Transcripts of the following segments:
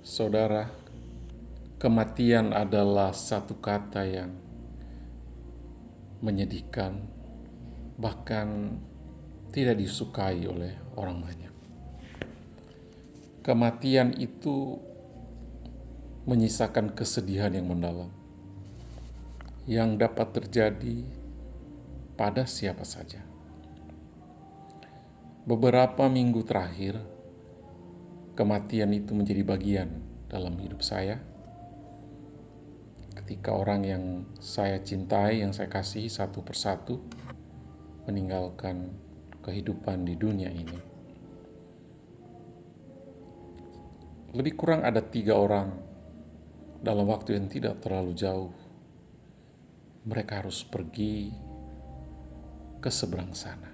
Saudara, kematian adalah satu kata yang menyedihkan, bahkan tidak disukai oleh orang banyak. Kematian itu menyisakan kesedihan yang mendalam, yang dapat terjadi pada siapa saja. Beberapa minggu terakhir, kematian itu menjadi bagian dalam hidup saya. Ketika orang yang saya cintai, yang saya kasihi satu persatu meninggalkan kehidupan di dunia ini. Lebih kurang ada 3 orang dalam waktu yang tidak terlalu jauh. Mereka harus pergi ke seberang sana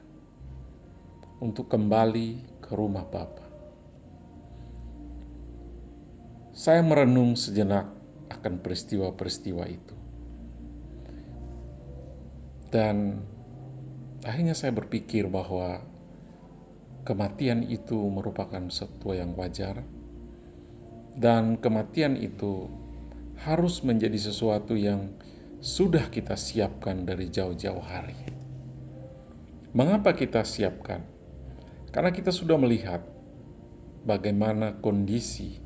untuk kembali ke rumah Bapa. Saya merenung sejenak akan peristiwa-peristiwa itu. Dan akhirnya saya berpikir bahwa kematian itu merupakan sesuatu yang wajar, dan kematian itu harus menjadi sesuatu yang sudah kita siapkan dari jauh-jauh hari. Mengapa kita siapkan? Karena kita sudah melihat bagaimana kondisi,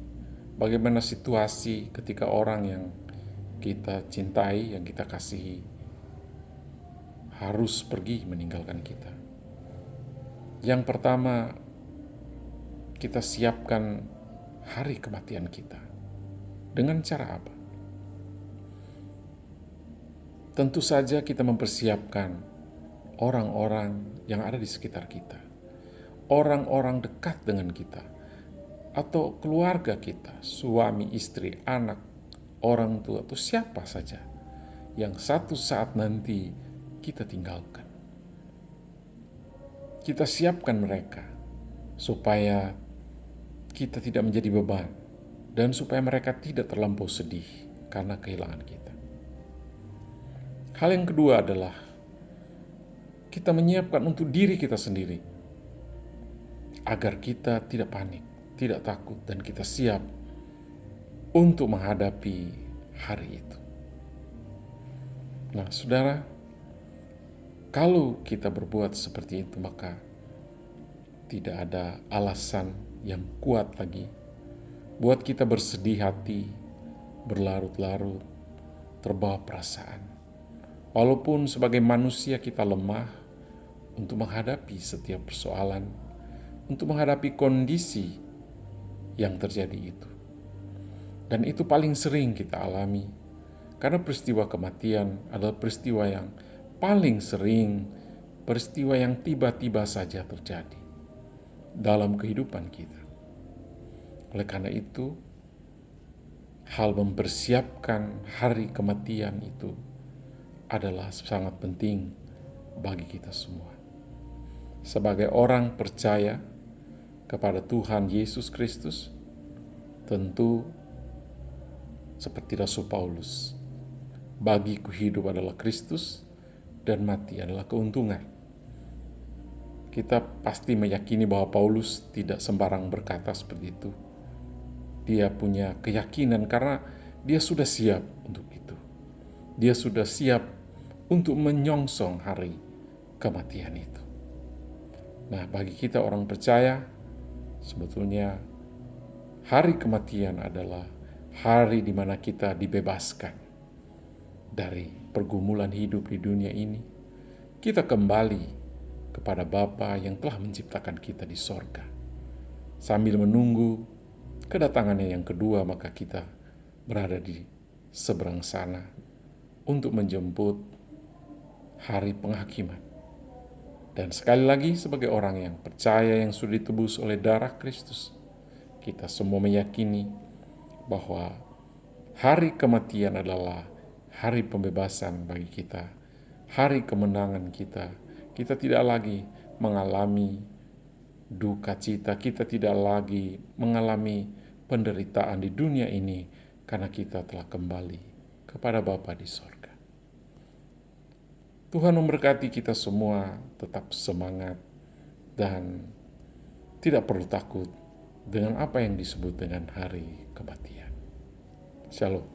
bagaimana situasi ketika orang yang kita cintai, yang kita kasihi, harus pergi meninggalkan kita. Yang pertama, kita siapkan hari kematian kita. Dengan cara apa? Tentu saja kita mempersiapkan orang-orang yang ada di sekitar kita, orang-orang dekat dengan kita, atau keluarga kita, suami, istri, anak, orang tua, atau siapa saja yang satu saat nanti kita tinggalkan. Kita siapkan mereka supaya kita tidak menjadi beban dan supaya mereka tidak terlampau sedih karena kehilangan kita. Hal yang kedua adalah kita menyiapkan untuk diri kita sendiri agar kita tidak panik, tidak takut, dan kita siap untuk menghadapi hari itu. Nah, saudara, kalau kita berbuat seperti itu, maka tidak ada alasan yang kuat lagi buat kita bersedih hati, berlarut-larut, terbawa perasaan. Walaupun sebagai manusia kita lemah untuk menghadapi setiap persoalan, untuk menghadapi kondisi yang terjadi itu. Dan itu paling sering kita alami, karena peristiwa kematian adalah peristiwa yang paling sering, peristiwa yang tiba-tiba saja terjadi dalam kehidupan kita. Oleh karena itu, hal mempersiapkan hari kematian itu adalah sangat penting bagi kita semua. Sebagai orang percaya kepada Tuhan Yesus Kristus, tentu seperti Rasul Paulus, bagiku hidup adalah Kristus dan mati adalah keuntungan. Kita pasti meyakini bahwa Paulus tidak sembarang berkata seperti itu. Dia punya keyakinan karena dia sudah siap untuk itu. Dia sudah siap untuk menyongsong hari kematian itu. Nah, bagi kita orang percaya, sebetulnya hari kematian adalah hari di mana kita dibebaskan dari pergumulan hidup di dunia ini. Kita kembali kepada Bapa yang telah menciptakan kita di sorga. Sambil menunggu kedatangannya yang kedua, maka kita berada di seberang sana untuk menjemput hari penghakiman. Dan sekali lagi, sebagai orang yang percaya yang sudah ditebus oleh darah Kristus, kita semua meyakini bahwa hari kematian adalah hari pembebasan bagi kita, hari kemenangan kita. Kita tidak lagi mengalami duka cita, kita tidak lagi mengalami penderitaan di dunia ini, karena kita telah kembali kepada Bapa di sorga. Tuhan memberkati kita semua, tetap semangat dan tidak perlu takut dengan apa yang disebut dengan hari kematian. Shalom.